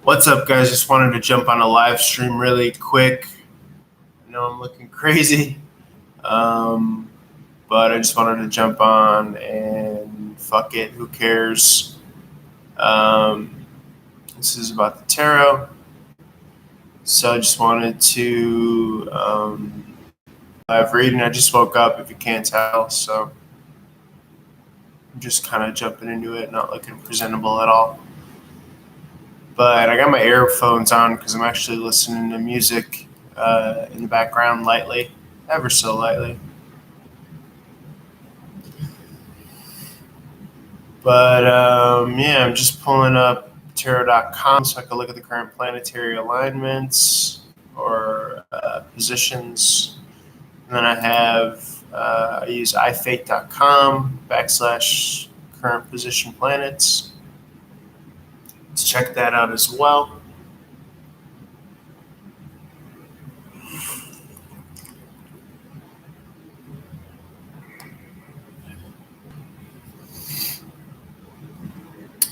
What's up, guys? Just wanted to jump on a live stream really quick. I know I'm looking crazy, um, but I just wanted to jump on and fuck it. Who cares? This is about the tarot. So I just wanted to live reading. I just woke up, if you can't tell. So I'm just kind of jumping into it, not looking presentable at all. But I got my earphones on because I'm actually listening to music in the background lightly, ever so lightly. But yeah, I'm just pulling up Tarot.com so I can look at the current planetary alignments or positions. And then I use ifate.com / current position planets. Let's check that out as well.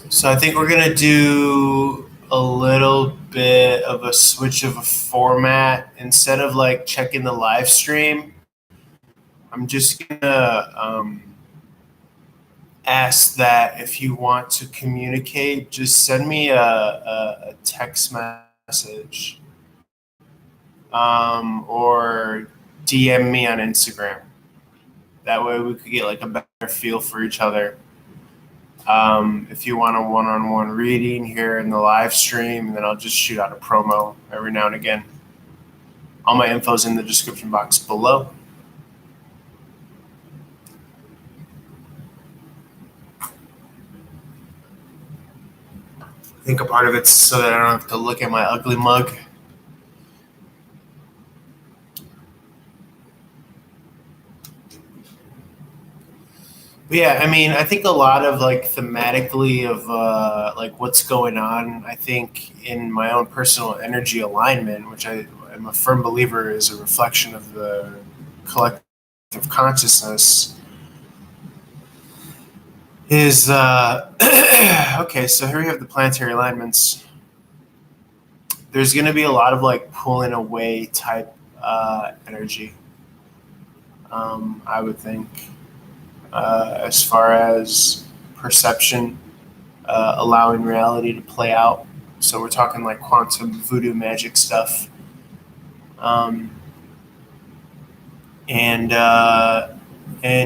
So I think we're going to do a little bit of a switch of a format. Instead of like checking the live stream, I'm just going to ask that if you want to communicate, just send me a text message or DM me on Instagram. That way we could get like a better feel for each other. If you want a one-on-one reading here in the live stream, then I'll just shoot out a promo every now and again. All my info is in the description box below. I think a part of it's so that I don't have to look at my ugly mug. But yeah, I mean, I think a lot of like thematically of like what's going on, I think in my own personal energy alignment, which I am a firm believer is a reflection of the collective consciousness, is okay. So here we have the planetary alignments. There's going to be a lot of like pulling away type energy, I would think, as far as perception, allowing reality to play out. So we're talking like quantum voodoo magic stuff. And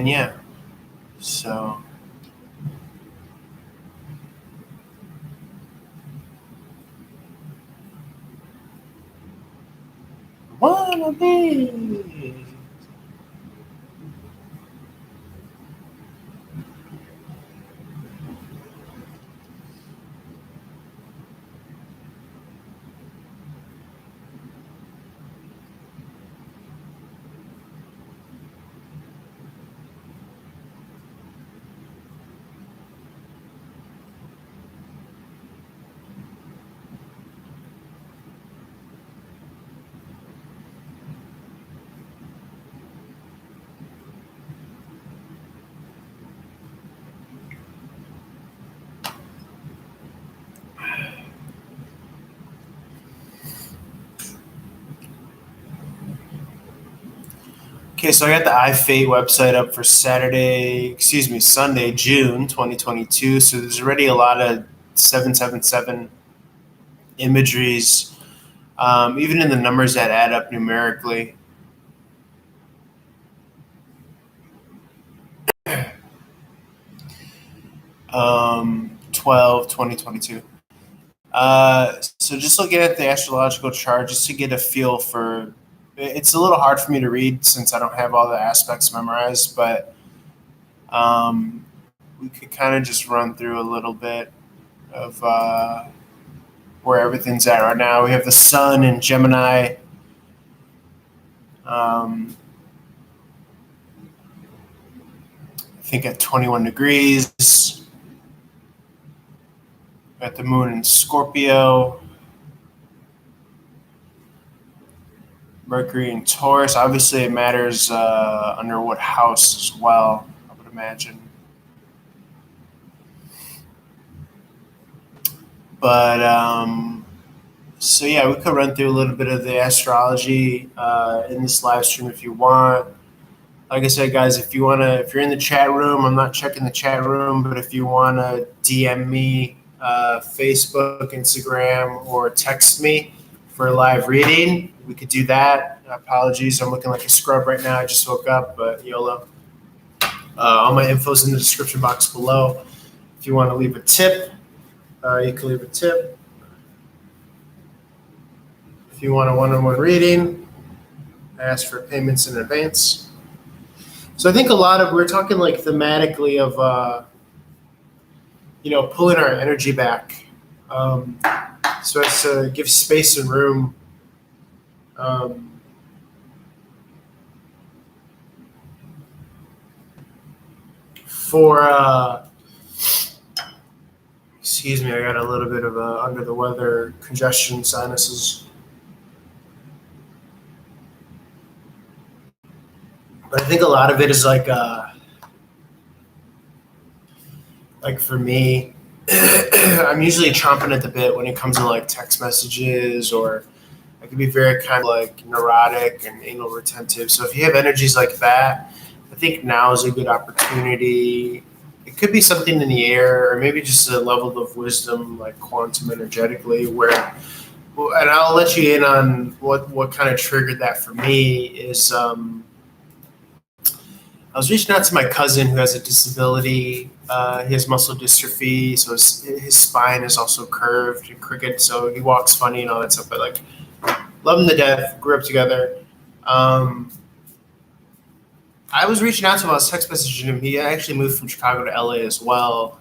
yeah, so wanna be. Okay, so I got the iFate website up for Sunday, June 2022. So there's already a lot of 777 imageries, even in the numbers that add up numerically. 2022. So just looking at the astrological chart, just to get a feel for, it's a little hard for me to read since I don't have all the aspects memorized, but we could kind of just run through a little bit of where everything's at right now. We have the sun in Gemini. I think at 21 degrees. Got the moon in Scorpio. Mercury in Taurus. Obviously, it matters under what house as well, I would imagine. But So yeah, we could run through a little bit of the astrology in this live stream if you want. Like I said, guys, if you're in the chat room, I'm not checking the chat room, but if you wanna DM me, Facebook, Instagram, or text me for a live reading, we could do that. Apologies, I'm looking like a scrub right now. I just woke up, but YOLO. All my info's in the description box below. If you want to leave a tip, you can leave a tip. If you want a one-on-one reading, I ask for payments in advance. So I think we're talking like thematically of, pulling our energy back. So as to give space and room for, excuse me, I got a little bit of under the weather, congestion, sinuses. But I think a lot of it is like for me, I'm usually chomping at the bit when it comes to like text messages, or I can be very kind of like neurotic and anal retentive. So if you have energies like that, I think now is a good opportunity. It could be something in the air, or maybe just a level of wisdom, like quantum energetically, where, and I'll let you in on what kind of triggered that for me is, I was reaching out to my cousin who has a disability. He has muscle dystrophy, so his spine is also curved and crooked, so he walks funny and all that stuff. But like, love him to death. Grew up together. I was reaching out to him. I was text messaging him. He actually moved from Chicago to LA as well,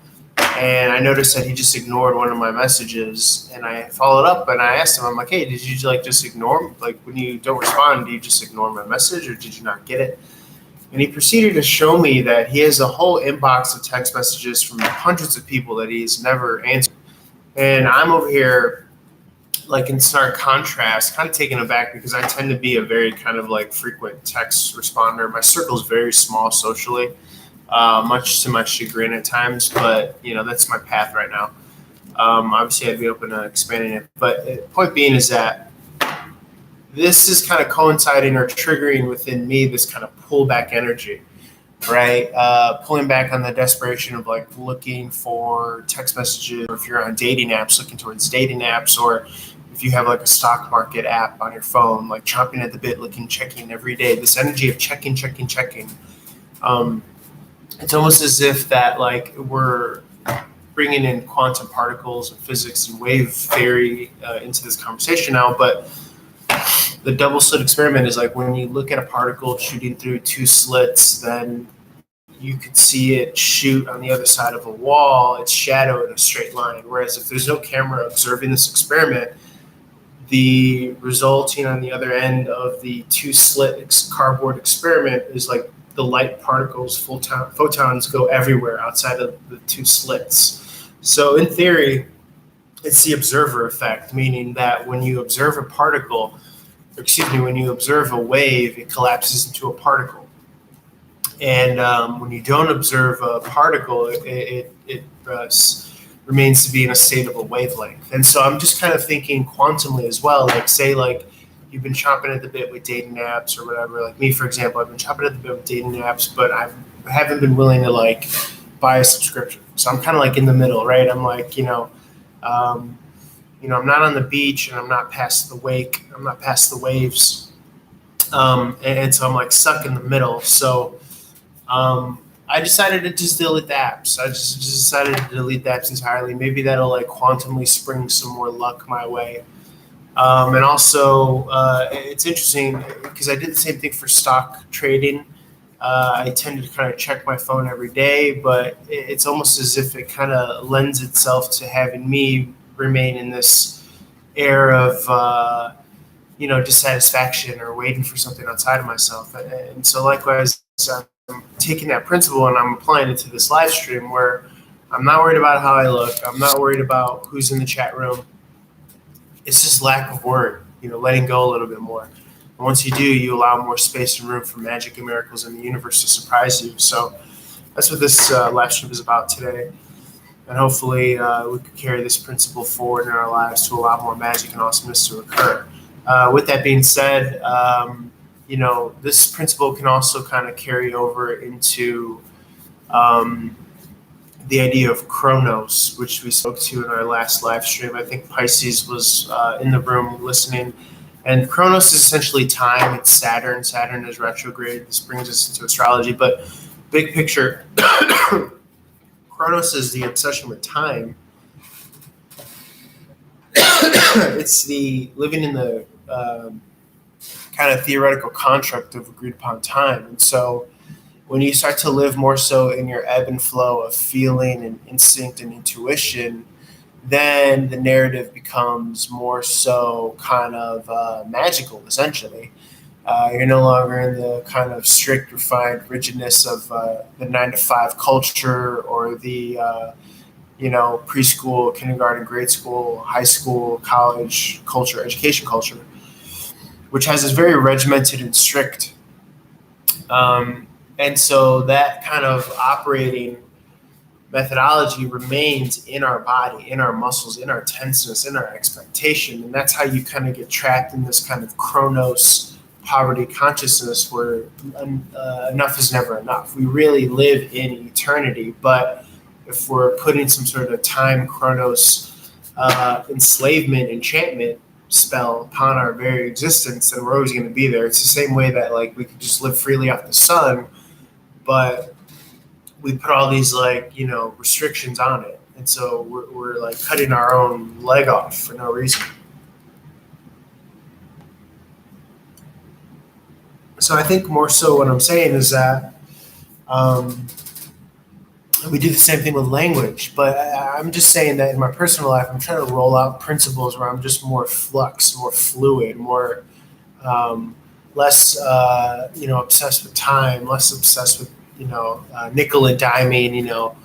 and I noticed that he just ignored one of my messages. And I followed up and I asked him, I'm like, hey, did you like just ignore? Like when you don't respond, do you just ignore my message, or did you not get it? And he proceeded to show me that he has a whole inbox of text messages from hundreds of people that he's never answered. And I'm over here, like in stark contrast, kind of taken aback because I tend to be a very kind of like frequent text responder. My circle is very small socially, much to my chagrin at times, but that's my path right now. Obviously, I'd be open to expanding it. But point being is that this is kind of coinciding or triggering within me this kind of pullback energy, right? Pulling back on the desperation of like looking for text messages, or if you're on dating apps, looking towards dating apps, or if you have like a stock market app on your phone, like chomping at the bit, checking every day. This energy of checking. It's almost as if that like we're bringing in quantum particles and physics and wave theory into this conversation now, but the double slit experiment is like when you look at a particle shooting through two slits, then you could see it shoot on the other side of a wall, its shadow in a straight line. Whereas if there's no camera observing this experiment, the resulting on the other end of the two slit cardboard experiment is like the light particles, photons go everywhere outside of the two slits. So in theory, it's the observer effect, meaning that when you observe a particle, when you observe a wave, it collapses into a particle. And when you don't observe a particle, it remains to be in a state of a wavelength. And so I'm just kind of thinking quantumly as well, like say like you've been chomping at the bit with dating apps or whatever. Like me, for example, I've been chomping at the bit with dating apps, but I haven't been willing to like buy a subscription. So I'm kind of like in the middle, right? I'm like, I'm not on the beach and I'm not past the wake. I'm not past the waves. And so I'm like stuck in the middle. So I decided to just delete the apps. I just decided to delete the apps entirely. Maybe that'll like quantumly spring some more luck my way. And also, it's interesting because I did the same thing for stock trading. I tend to kind of check my phone every day, but it's almost as if it kind of lends itself to having me remain in this air of, dissatisfaction or waiting for something outside of myself. And so likewise, I'm taking that principle and I'm applying it to this live stream where I'm not worried about how I look. I'm not worried about who's in the chat room. It's just lack of word, letting go a little bit more. And once you do, you allow more space and room for magic and miracles in the universe to surprise you. So that's what this live stream is about today. And hopefully we could carry this principle forward in our lives to allow more magic and awesomeness to occur. With that being said, this principle can also kind of carry over into the idea of Chronos, which we spoke to in our last live stream. I think Pisces was in the room listening. And Chronos is essentially time. It's Saturn. Saturn is retrograde. This brings us into astrology. But big picture, Chronos is the obsession with time. It's the living in the kind of theoretical construct of agreed upon time. And so when you start to live more so in your ebb and flow of feeling and instinct and intuition, then the narrative becomes more so kind of magical, essentially. You're no longer in the kind of strict, refined rigidness of the 9-to-5 culture or the preschool, kindergarten, grade school, high school, college culture, education culture, which has this very regimented and strict. And so that kind of operating methodology remains in our body, in our muscles, in our tenseness, in our expectation. And that's how you kind of get trapped in this kind of Chronos poverty consciousness where enough is never enough. We really live in eternity, but if we're putting some sort of time Chronos enslavement, enchantment spell upon our very existence, then we're always going to be there. It's the same way that like we could just live freely off the sun, but we put all these restrictions on it, and so we're like cutting our own leg off for no reason. So I think more so what I'm saying is that we do the same thing with language, but I'm just saying that in my personal life, I'm trying to roll out principles where I'm just more flux, more fluid, more less obsessed with time, less obsessed with nickel and diming,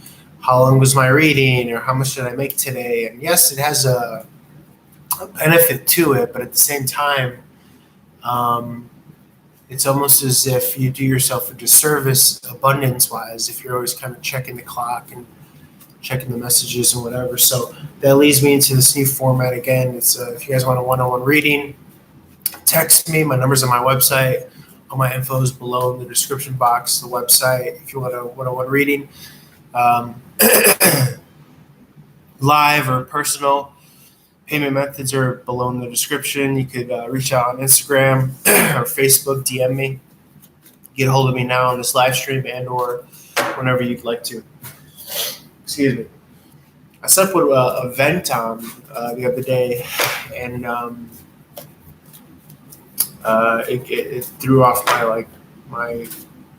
how long was my reading or how much did I make today? And yes, it has a benefit to it, but at the same time, it's almost as if you do yourself a disservice abundance-wise if you're always kind of checking the clock and checking the messages and whatever. So that leads me into this new format again. It's if you guys want a one-on-one reading, text me. My number's on my website. All my info is below in the description box, the website, if you want a one-on-one reading. Live or personal. Payment methods are below in the description. You could reach out on Instagram or Facebook, DM me. Get a hold of me now on this live stream and or whenever you'd like to. Excuse me. I set up with a vent on the other day, and it threw off my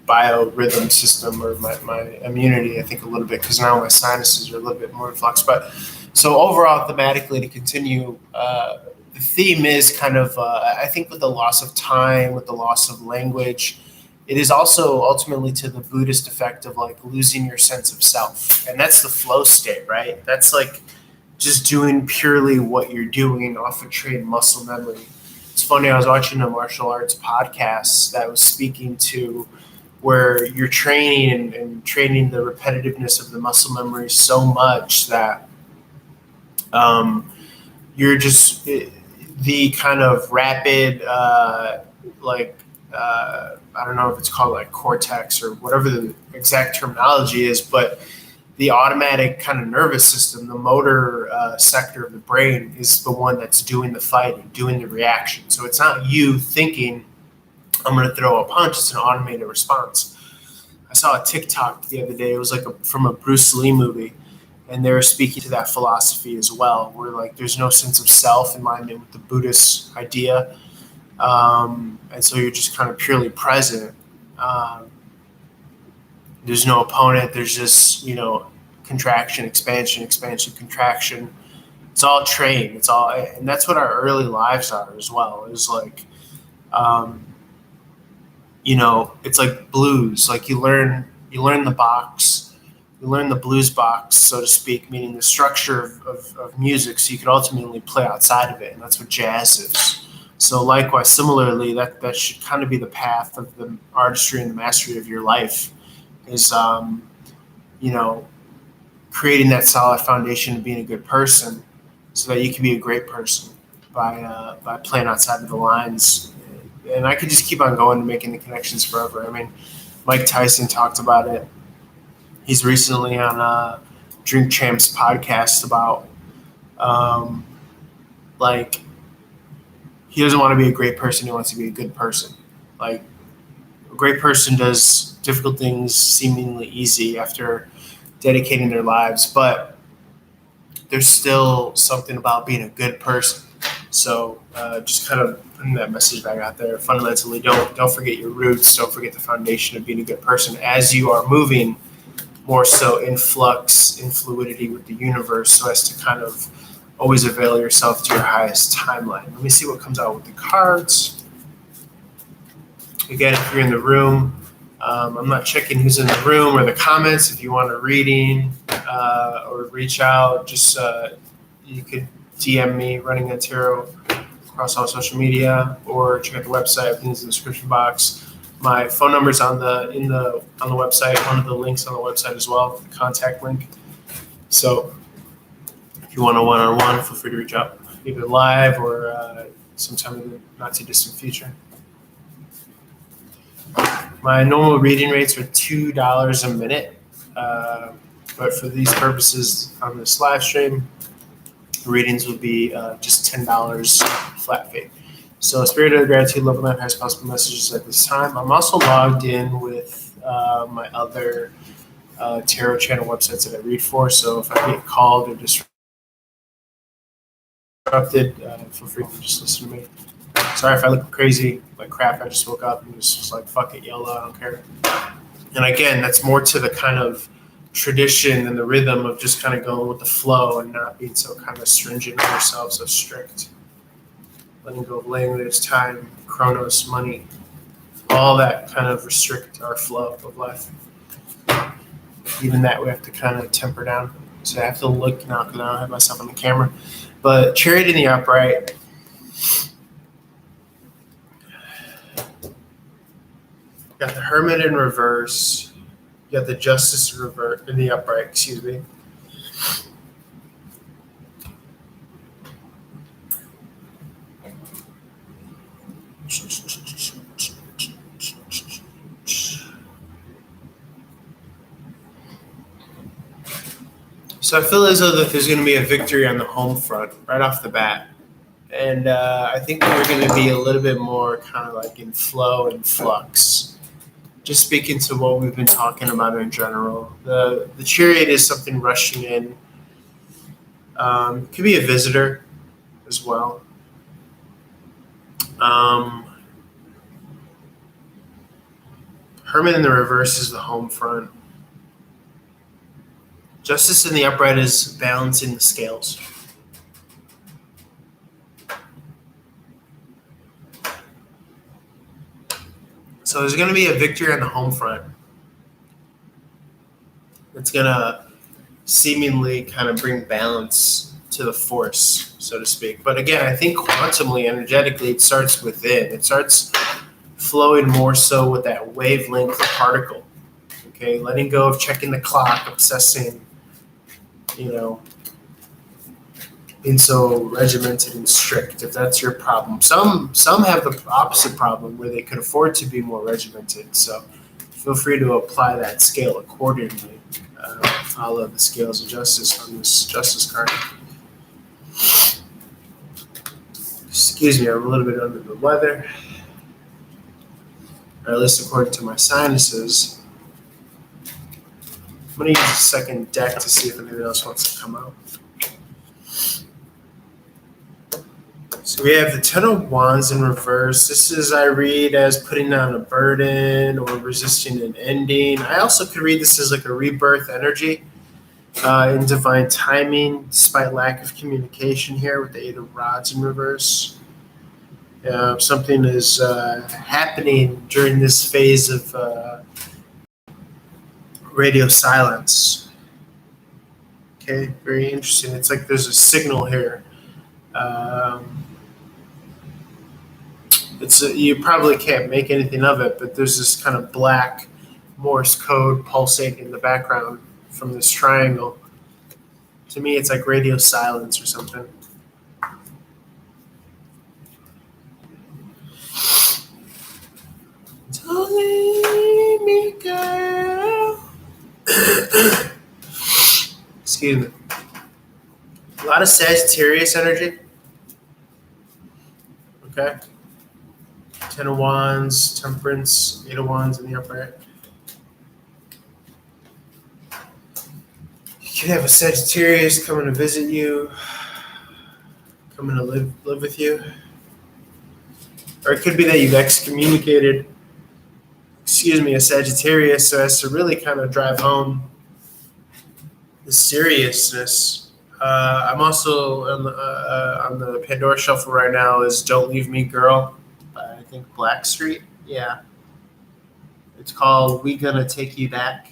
biorhythm system or my immunity, I think, a little bit, because now my sinuses are a little bit more in flux. But so overall, thematically, to continue, the theme is kind of, I think, with the loss of time, with the loss of language, it is also ultimately to the Buddhist effect of like losing your sense of self. And that's the flow state, right? That's like just doing purely what you're doing off of trained muscle memory. It's funny, I was watching a martial arts podcast that was speaking to where you're training and training the repetitiveness of the muscle memory so much that you're just the kind of rapid, I don't know if it's called like cortex or whatever the exact terminology is, but the automatic kind of nervous system, the motor sector of the brain is the one that's doing the fighting, doing the reaction. So it's not you thinking, I'm going to throw a punch. It's an automated response. I saw a TikTok the other day. It was like from a Bruce Lee movie. And they were speaking to that philosophy as well, where like there's no sense of self in alignment with the Buddhist idea. And so you're just kind of purely present. There's no opponent. There's just, contraction, expansion, expansion, contraction. It's all trained. It's all, and that's what our early lives are as well. It's like, it's like blues. Like you learn the box. You learn the blues box, so to speak, meaning the structure of music, so you can ultimately play outside of it, and that's what jazz is. So likewise, similarly, that should kind of be the path of the artistry and the mastery of your life is, creating that solid foundation of being a good person so that you can be a great person by playing outside of the lines. And I could just keep on going and making the connections forever. I mean, Mike Tyson talked about it. He's recently on Drink Champs podcast about like he doesn't want to be a great person. He wants to be a good person. Like a great person does difficult things seemingly easy after dedicating their lives, but there's still something about being a good person. So just kind of putting that message back out there. Fundamentally, don't forget your roots. Don't forget the foundation of being a good person as you are moving more so in flux, in fluidity with the universe, so as to kind of always avail yourself to your highest timeline. Let me see what comes out with the cards. Again, if you're in the room, I'm not checking who's in the room or the comments. If you want a reading or reach out, just you could DM me, Running on Tarot, across all social media, or check out the website. Everything's in the description box. My phone number's on the website. One of the links on the website as well, the contact link. So if you want a one-on-one, feel free to reach out, either live or sometime in the not too distant future. My normal reading rates are $2 a minute, but for these purposes on this live stream, readings will be just $10 flat fee. So Spirit of Gratitude, Love, and Life, highest possible messages at this time. I'm also logged in with my other tarot channel websites that I read for. So if I get called or disrupted, feel free to just listen to me. Sorry if I look crazy, like crap. I just woke up and was just like, fuck it, YOLO, I don't care. And again, that's more to the kind of tradition and the rhythm of just kind of going with the flow and not being so kind of stringent on yourself, so strict. Letting go of language, time, chronos, money, all that kind of restrict our flow of life. Even that we have to kind of temper down. So I have to look now because I don't have myself on the camera. But Chariot in the upright. Got the Hermit in reverse. You got the Justice in the upright, excuse me. So I feel as though that there's going to be a victory on the home front right off the bat. And I think we're going to be a little bit more kind of like in flow and flux. Just speaking to what we've been talking about in general. The Chariot is something rushing in. Could be a visitor as well. Hermit in the reverse is the home front. Justice in the upright is balancing the scales. So there's going to be a victory on the home front. It's going to seemingly kind of bring balance to the force, so to speak. But again, I think quantumly, energetically, it starts within. It starts flowing more so with that wavelength particle. Okay, letting go of checking the clock, obsessing, being so regimented and strict, if that's your problem. Some have the opposite problem where they could afford to be more regimented. So feel free to apply that scale accordingly. I love the scales of justice on this justice card. Excuse me, I'm a little bit under the weather. Or at least according to my sinuses. I'm going to use a second deck to see if anything else wants to come out. So we have the Ten of Wands in reverse. This is, I read as putting down a burden or resisting an ending. I also could read this as like a rebirth energy in divine timing, despite lack of communication here with the Eight of Rods in reverse. Something is happening during this phase of radio silence. Okay, very interesting. It's like there's a signal here. You probably can't make anything of it, but there's this kind of black Morse code pulsating in the background from this triangle. To me, it's like radio silence or something. Don't leave me, girl. Excuse me. A lot of Sagittarius energy. Okay. 10 of Wands, Temperance, 8 of Wands in the upright. You could have a Sagittarius coming to visit you, coming to live with you. Or it could be that you've excommunicated, a Sagittarius, so as to really kind of drive home the seriousness. I'm also on the Pandora Shuffle right now is Don't Leave Me Girl by, I think, Blackstreet. Yeah. It's called We Gonna Take You Back.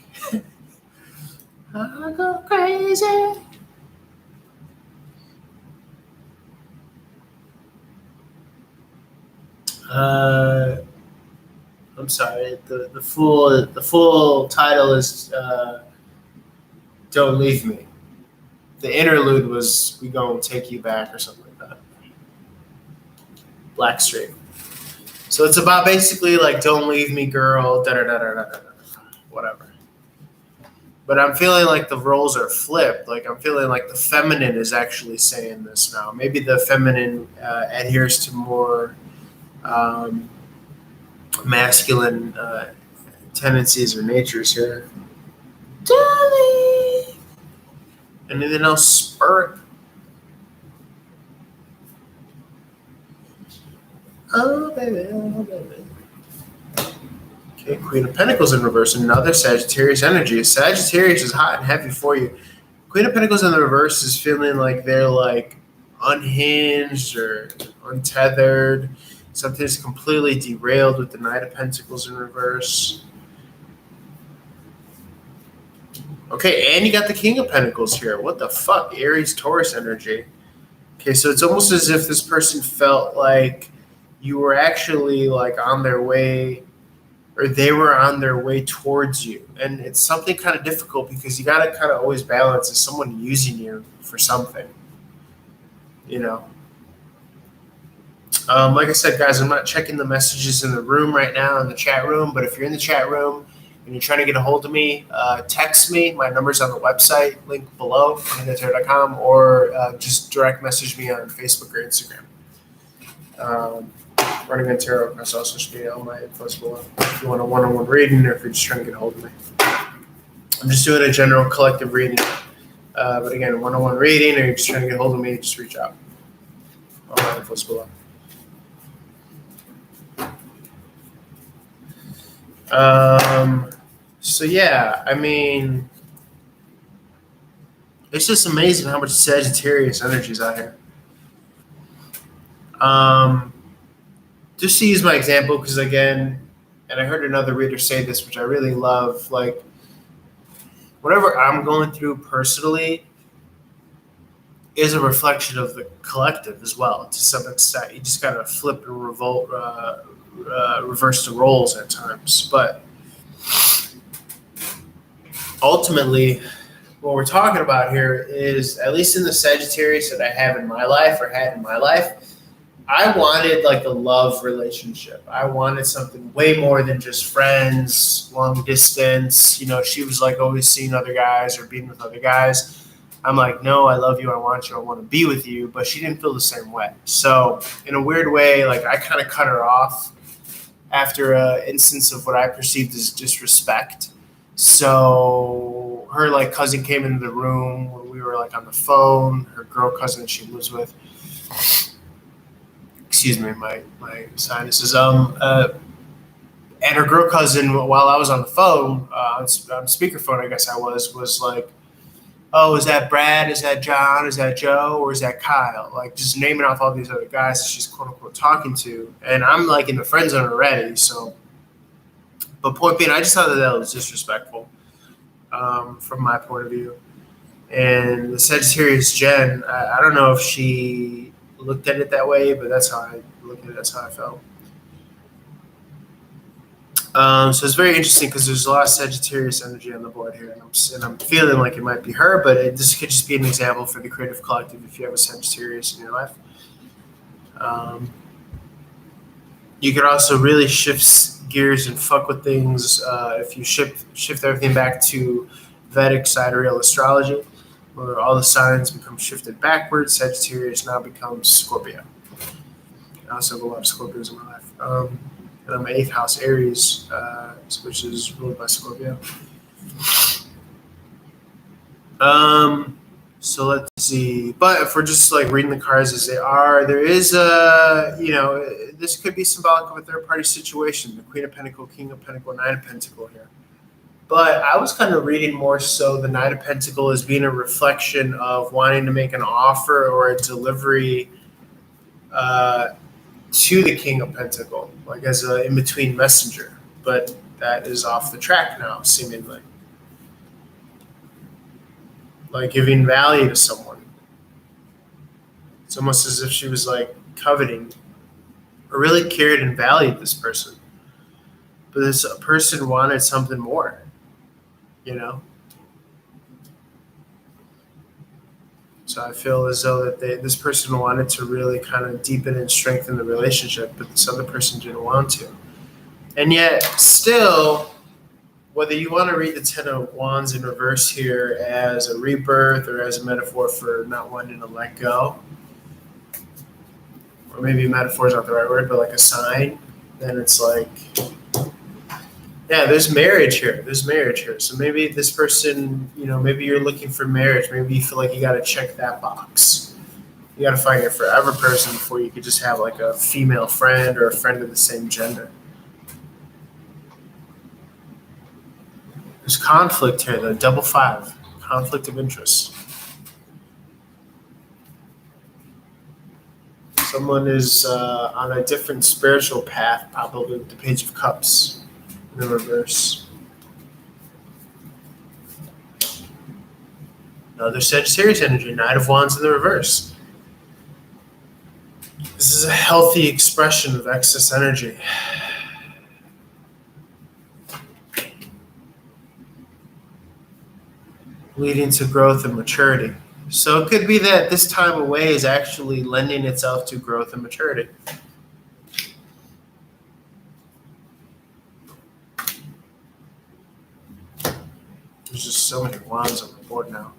I go crazy. I'm sorry. The full title is Don't Leave Me. The interlude was We Gonna Take You Back or something like that. Blackstreet. So it's about basically like Don't Leave Me Girl, whatever. But I'm feeling like the roles are flipped. Like I'm feeling like the feminine is actually saying this now. Maybe the feminine adheres to more masculine tendencies or natures here. Darling. Anything else spur? Oh, baby, oh, baby. Okay, Queen of Pentacles in reverse, another Sagittarius energy. Sagittarius is hot and heavy for you. Queen of Pentacles in the reverse is feeling like they're like unhinged or untethered. Something's completely derailed with the Knight of Pentacles in reverse. Okay, and you got the King of Pentacles here. What the fuck? Aries, Taurus energy. Okay, so it's almost as if this person felt like you were actually like on their way, or they were on their way towards you. And it's something kind of difficult because you got to kind of always balance is someone using you for something, you know? Like I said, guys, I'm not checking the messages in the room right now in the chat room, but if you're in the chat room and you're trying to get a hold of me, text me. My number's on the website, link below, tarot.com, or just direct message me on Facebook or Instagram. Running on Tarot across all social media, all my info's below. If you want a one-on-one reading or if you're just trying to get a hold of me. I'm just doing a general collective reading. But again, a one-on-one reading or you're just trying to get a hold of me, just reach out. All my info's below. So yeah, I mean, it's just amazing how much Sagittarius energy is out here. Just to use my example, because again, and I heard another reader say this, which I really love, like, whatever I'm going through personally is a reflection of the collective as well, to some extent. You just gotta flip and reverse the roles at times. But ultimately, what we're talking about here is, at least in the Sagittarius that I have in my life or had in my life, I wanted like a love relationship. I wanted something way more than just friends, long distance. You know, she was like always seeing other guys or being with other guys. I'm like, no, I love you. I want you. I want to be with you. But she didn't feel the same way. So in a weird way, like I kind of cut her off after an instance of what I perceived as disrespect. So her like cousin came into the room when we were like on the phone, her girl cousin she lives with. Excuse me, my sinuses. And her girl cousin, while I was on the phone, on speakerphone, I guess I was like, oh, is that Brad? Is that John? Is that Joe? Or is that Kyle? Like just naming off all these other guys that she's quote unquote talking to. And I'm like in the friend zone already. So, but point being, I just thought that was disrespectful from my point of view. And the Sagittarius Jen, I don't know if she looked at it that way, but that's how I looked at it. That's how I felt. So it's very interesting because there's a lot of Sagittarius energy on the board here, and I'm feeling like it might be her, but this could just be an example for the creative collective if you have a Sagittarius in your life. You could also really shift gears and fuck with things if you shift everything back to Vedic sidereal astrology, where all the signs become shifted backwards. Sagittarius now becomes Scorpio. I also have a lot of Scorpios in my life. And I'm 8th house Aries, which is ruled by Scorpio. So let's see. But if we're just like reading the cards as they are, there is this could be symbolic of a third party situation. The Queen of Pentacle, King of Pentacle, Knight of Pentacle here. But I was kind of reading more so the Knight of Pentacle as being a reflection of wanting to make an offer or a delivery to the King of Pentacle, like as an in-between messenger. But that is off the track now, seemingly. Like giving value to someone. It's almost as if she was like coveting or really cared and valued this person. But this person wanted something more, you know? So I feel as though that this person wanted to really kind of deepen and strengthen the relationship, but this other person didn't want to. And yet, still, whether you want to read the Ten of Wands in reverse here as a rebirth or as a metaphor for not wanting to let go, or maybe metaphor is not the right word, but like a sign, then it's like, yeah, there's marriage here. So maybe this person, maybe you're looking for marriage. Maybe you feel like you got to check that box. You got to find your forever person before you could just have like a female friend or a friend of the same gender. There's conflict here, though. Double 5. Conflict of interest. Someone is on a different spiritual path, probably with the Page of Cups in the reverse. Another Sagittarius energy, Knight of Wands in the reverse. This is a healthy expression of excess energy. Leading to growth and maturity. So it could be that this time away is actually lending itself to growth and maturity. There's just so many wands on the board now.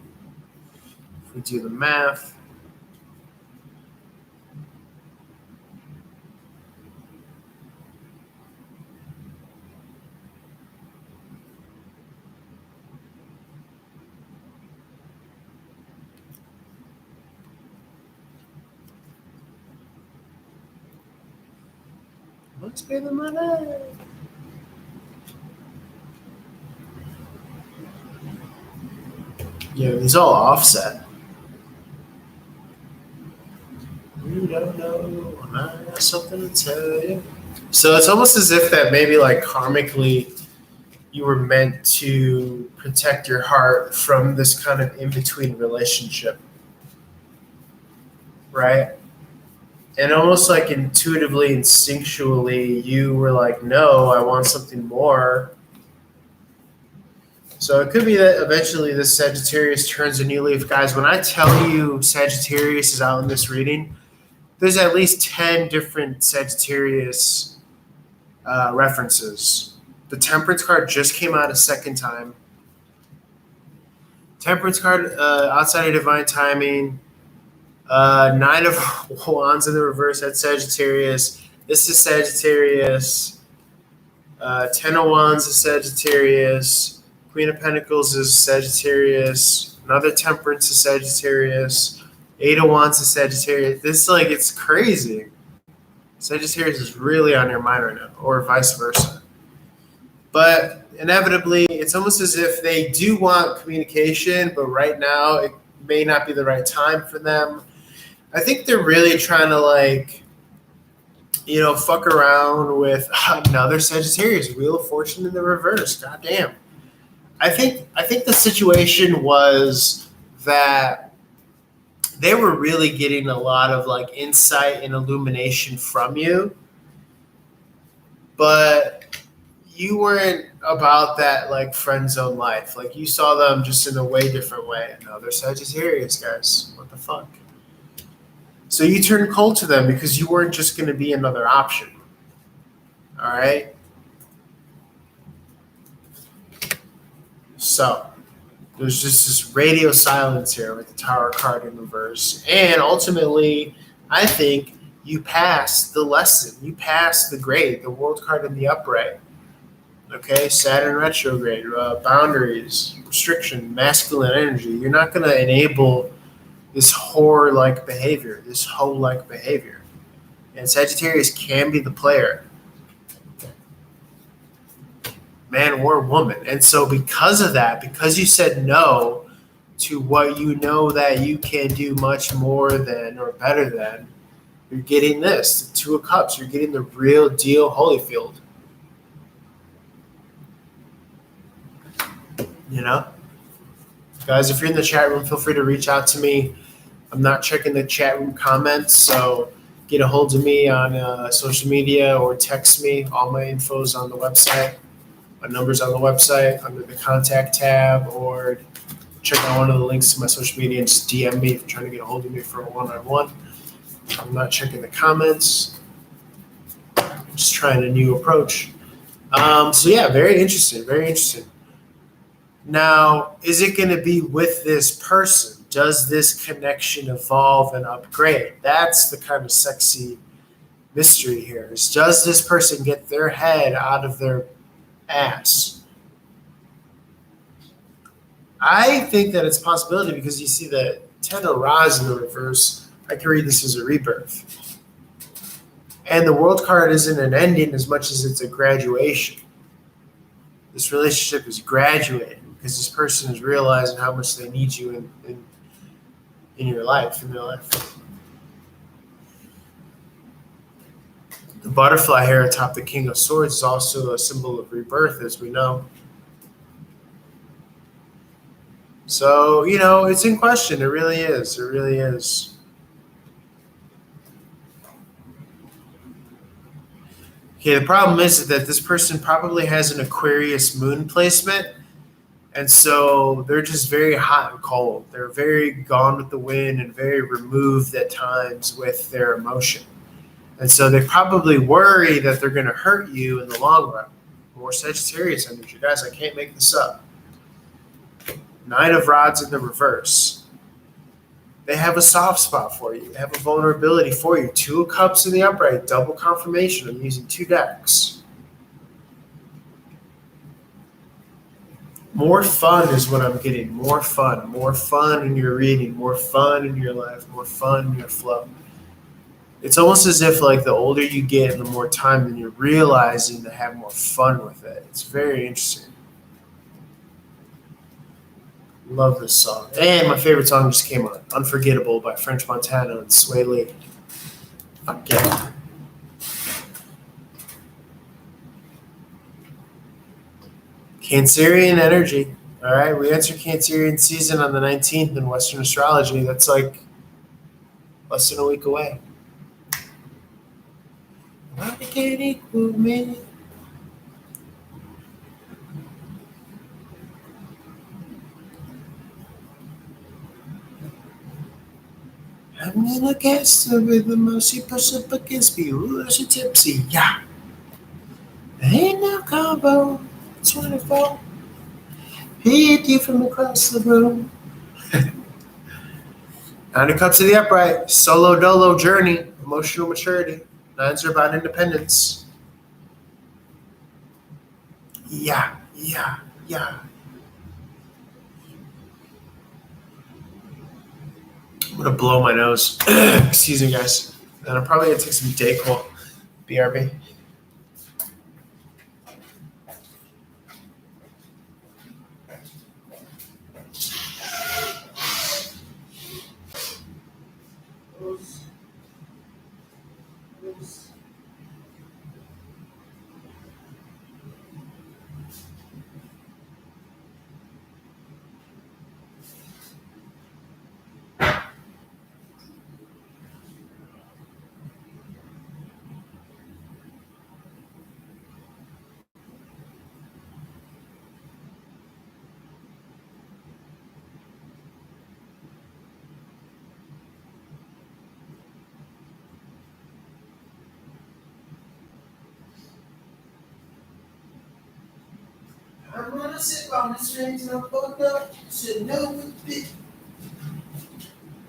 If we do the math, let's pay the money. Yeah, these all offset. You don't know, I got something to tell you. So it's almost as if that maybe like karmically you were meant to protect your heart from this kind of in-between relationship. Right? And almost like intuitively, instinctually, you were like, no, I want something more. So it could be that eventually this Sagittarius turns a new leaf. Guys, when I tell you Sagittarius is out in this reading, there's at least 10 different Sagittarius references. The Temperance card just came out a second time. Temperance card, outside of divine timing. Nine of Wands in the reverse, that's Sagittarius. This is Sagittarius. 10 of Wands is Sagittarius. Queen of Pentacles is Sagittarius. Another Temperance is Sagittarius. 8 of Wands is Sagittarius. This it's crazy. Sagittarius is really on your mind right now, or vice versa. But inevitably, it's almost as if they do want communication, but right now it may not be the right time for them. I think they're really trying to fuck around with another Sagittarius, Wheel of Fortune in the reverse. God damn. I think the situation was that they were really getting a lot of insight and illumination from you, but you weren't about that like friend zone life. Like you saw them just in a way different way. No, they're Sagittarius, guys. What the fuck? So you turned cold to them because you weren't just going to be another option. All right. So there's just this radio silence here with the Tower card in reverse, and ultimately, I think you passed the lesson. You passed the grade. The World card in the upright. Okay, Saturn retrograde, boundaries, restriction, masculine energy. You're not going to enable this whore-like behavior, this hoe-like behavior. And Sagittarius can be the player, man or woman. And so because of that, because you said no to what you know that you can do much more than or better than, you're getting this, the Two of Cups. You're getting the real deal Holyfield. You know? Guys, if you're in the chat room, feel free to reach out to me. I'm not checking the chat room comments, so get a hold of me on social media or text me. All my info is on the website. My number's on the website under the contact tab, or check out one of the links to my social media and just DM me if you're trying to get a hold of me for a one-on-one. I'm not checking the comments. I'm just trying a new approach. So yeah, very interesting, very interesting. Now, is it going to be with this person? Does this connection evolve and upgrade? That's the kind of sexy mystery here. Does this person get their head out of their ass? I think that it's a possibility because you see the Ten of Rods in the reverse. I can read this as a rebirth. And the World card isn't an ending as much as it's a graduation. This relationship is graduating because this person is realizing how much they need you in your life, in their life. The butterfly here atop the King of Swords is also a symbol of rebirth, as we know. So, it's in question. It really is. It really is. Okay, the problem is that this person probably has an Aquarius moon placement, and so they're just very hot and cold. They're very gone with the wind and very removed at times with their emotion. And so they probably worry that they're going to hurt you in the long run. More Sagittarius energy. Guys, I can't make this up. Nine of Rods in the reverse. They have a soft spot for you. They have a vulnerability for you. Two of Cups in the upright. Double confirmation. I'm using two decks. More fun is what I'm getting. More fun. More fun in your reading. More fun in your life. More fun in your flow. It's almost as if like the older you get and the more time, then you're realizing to have more fun with it. It's very interesting. Love this song. And my favorite song just came on. Unforgettable by French Montana and Sway Lee. Fuck yeah. Cancerian energy. All right, we enter Cancerian season on the 19th in Western astrology. That's like less than a week away. Nobody can equal me. I'm gonna guess the rhythm of she push up against me. Ooh, she tipsy, yeah. Ain't no combo. 24. Hit you from across the room. Nine of Cups to the upright. Solo dolo journey. Emotional maturity. Nines are about independence. Yeah. I'm gonna blow my nose. Excuse me, guys. And I'm probably gonna take some Dayquil. BRB. gonna sit on the strings and I'm fucked up. Should know with it.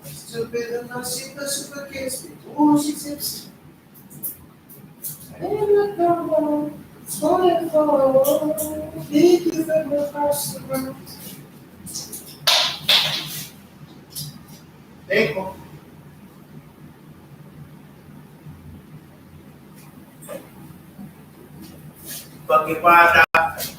Stupid and not super kiss before she tips. And look around, it's falling for. Thank you for the first round. Thank you. Fucking wild out.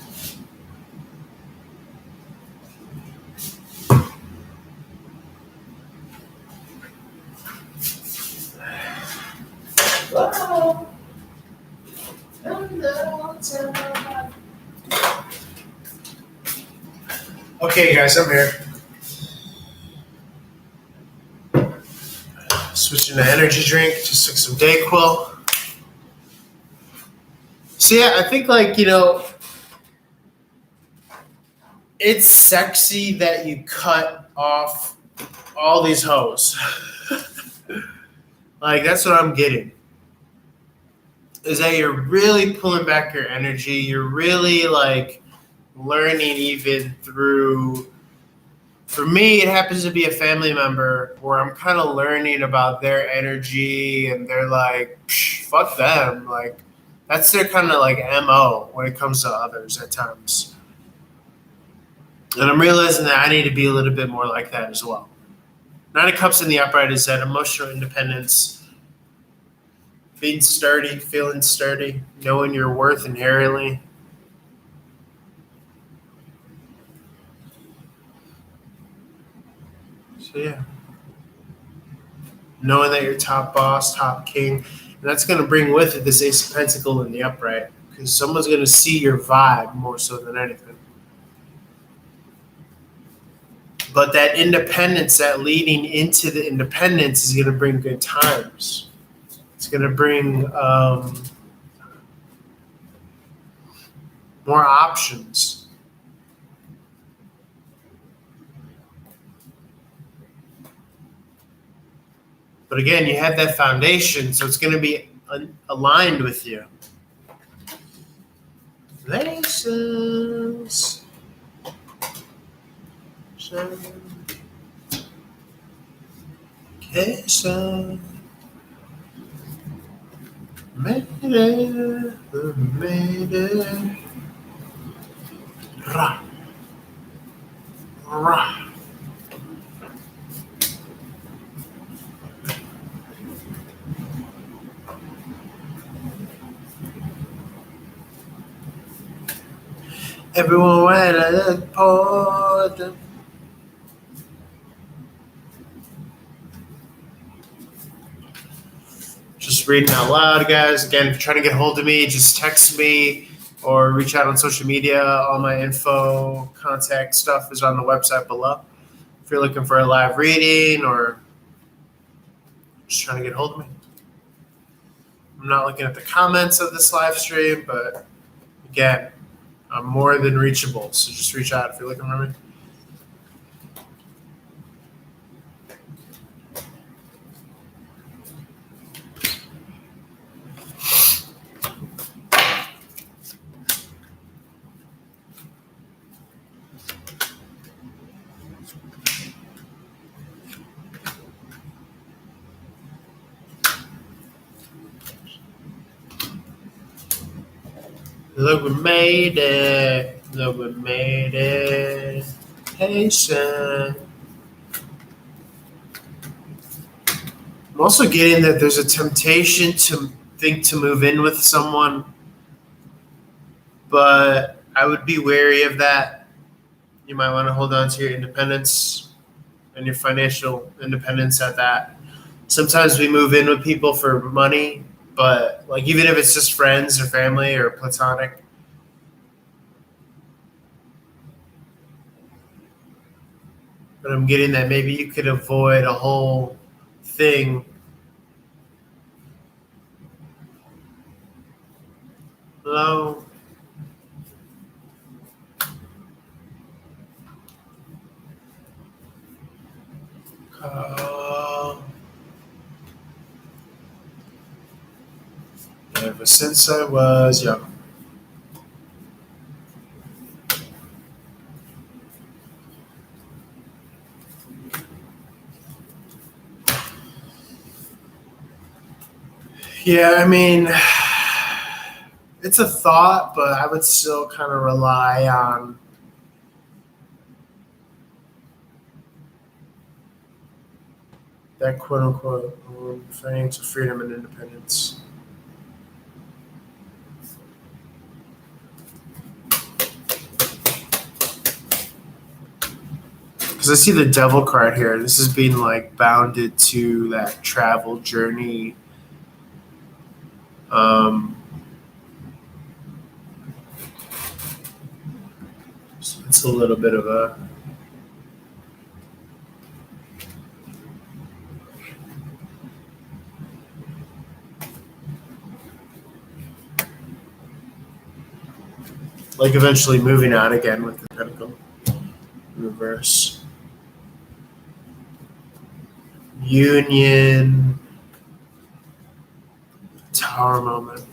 Wow. Okay, guys, I'm here. Switching to energy drink, just took some Dayquil. So yeah, I think it's sexy that you cut off all these hoes. Like that's what I'm getting. Is that you're really pulling back your energy. You're really learning even through. For me, it happens to be a family member where I'm kind of learning about their energy, and they're like, fuck them. Like, that's their kind of MO when it comes to others at times. And I'm realizing that I need to be a little bit more like that as well. Nine of Cups in the upright is that emotional independence, being sturdy, feeling sturdy, knowing your worth inherently. So yeah, knowing that you're top boss, top king, and that's going to bring with it this Ace of Pentacles in the upright, because someone's going to see your vibe more so than anything. But that independence, that leading into the independence, is going to bring good times. It's going to bring more options. But again, you have that foundation, so it's going to be aligned with you. Laces. Vacation. Made it. Ra. Ra. Everyone went at the port. Just reading out loud, guys. Again, if you're trying to get a hold of me, just text me or reach out on social media. All my info, contact stuff is on the website below. If you're looking for a live reading or just trying to get a hold of me. I'm not looking at the comments of this live stream, but again, I'm more than reachable. So just reach out if you're looking for me. Look, we made it. Look, we made it. Patient. I'm also getting that there's a temptation to think to move in with someone, but I would be wary of that. You might want to hold on to your independence and your financial independence at that. Sometimes we move in with people for money, but even if it's just friends or family or platonic. But I'm getting that maybe you could avoid a whole thing. Hello? Ever since I was young. Yeah, I mean, it's a thought, but I would still kind of rely on that quote unquote financial freedom and independence. Because I see the devil card here. This is being like bounded to that travel journey. So it's a little bit of a like eventually moving on again with the pentacle reverse. Union. Tower moment.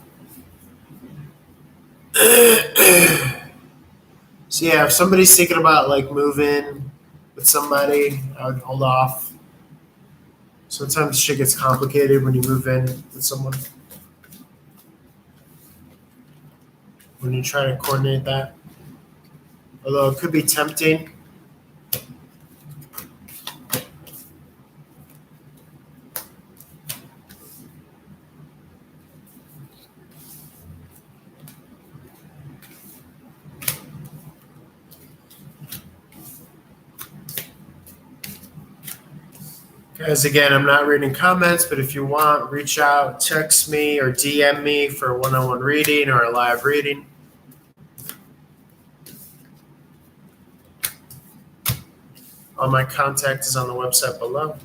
So yeah, if somebody's thinking about like moving with somebody, I would hold off. Sometimes shit gets complicated when you move in with someone. When you try to coordinate that. Although it could be tempting. Guys, again, I'm not reading comments, but if you want, reach out, text me, or DM me for a one-on-one reading or a live reading. All my contact is on the website below.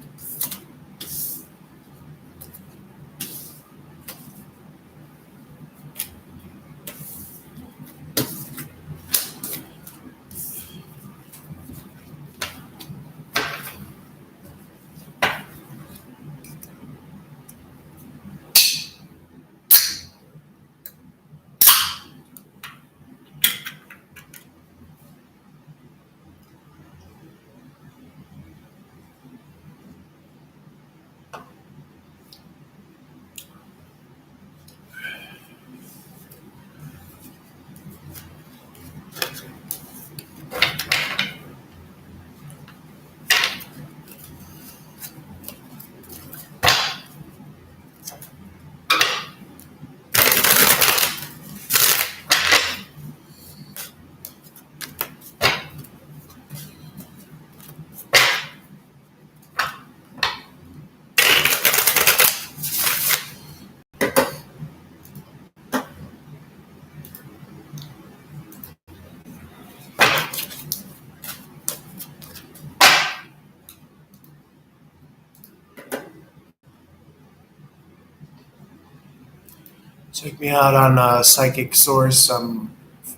Check me out on Psychic Source.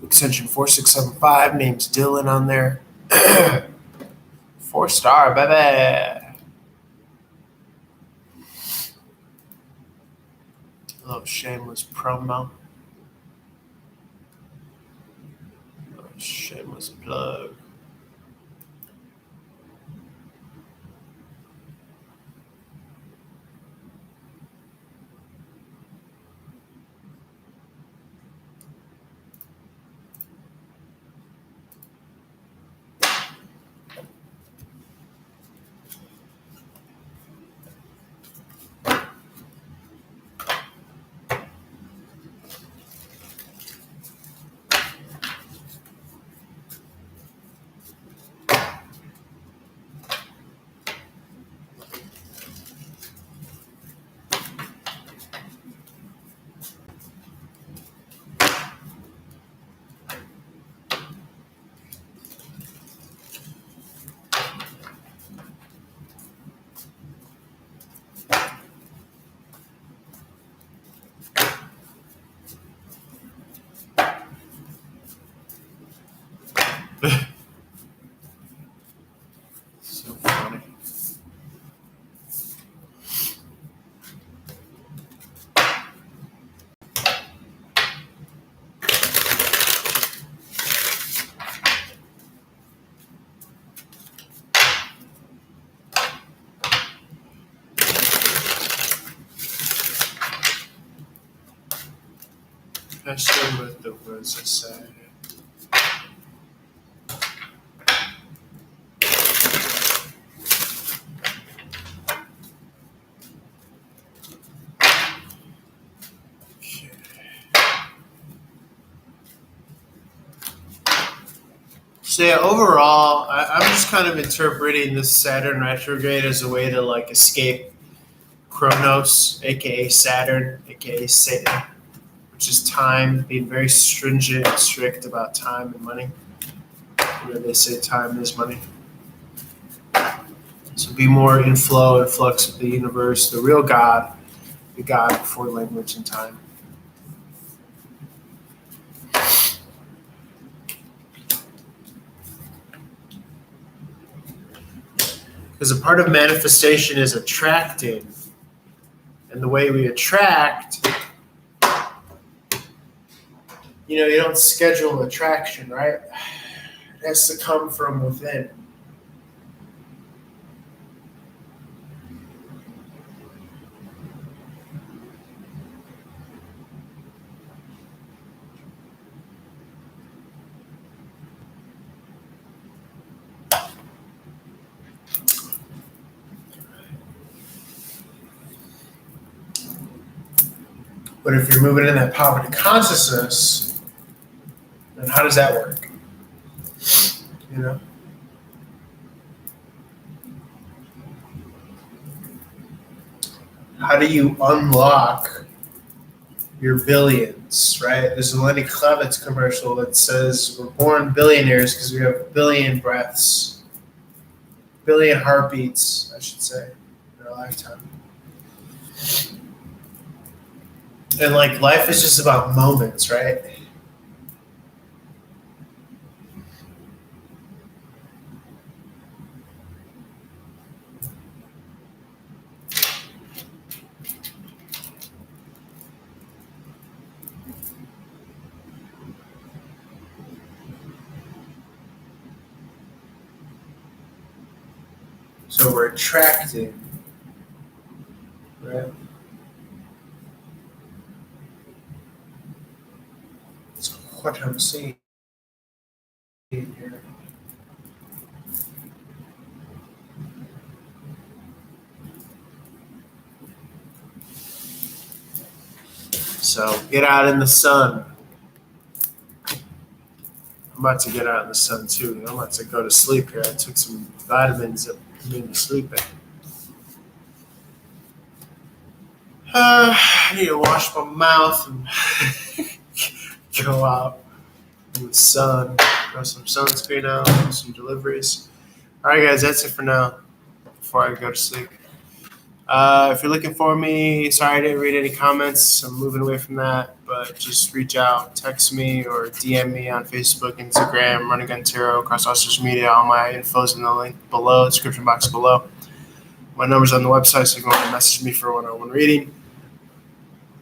Extension 4675. Name's Dylan on there. 4-star, baby. A little shameless promo. Shameless plug. Especially with the words I said. So yeah, overall, I'm just kind of interpreting this Saturn retrograde as a way to like escape Chronos, aka Saturn, aka Satan, which is time, being very stringent and strict about time and money. Where they say time is money. So be more in flow and flux with the universe, the real God, the God before language and time. Because a part of manifestation is attracting. And the way we attract, you don't schedule attraction, right? It has to come from within. But if you're moving in that poverty consciousness, then how does that work? How do you unlock your billions, right? There's a Lenny Kravitz commercial that says we're born billionaires because we have a billion breaths, billion heartbeats, I should say, in our lifetime. And like life is just about moments, right? So we're attracting, right? So what I'm seeing here. So get out in the sun. I'm about to get out in the sun too. I'm about to go to sleep here. I took some vitamins that made me sleepy. I need to wash my mouth and go out in the sun, throw some sunscreen out, some deliveries. All right, guys, that's it for now before I go to sleep. If you're looking for me, sorry I didn't read any comments. I'm moving away from that, but just reach out, text me, or DM me on Facebook, Instagram, Running Gun Tarot, across all social media. All my info's in the link below, description box below. My number's on the website, so if you want to message me for a one-on-one reading,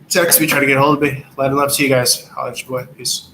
text me, try to get a hold of me. Light and love to you guys. I'll let you boy. Peace.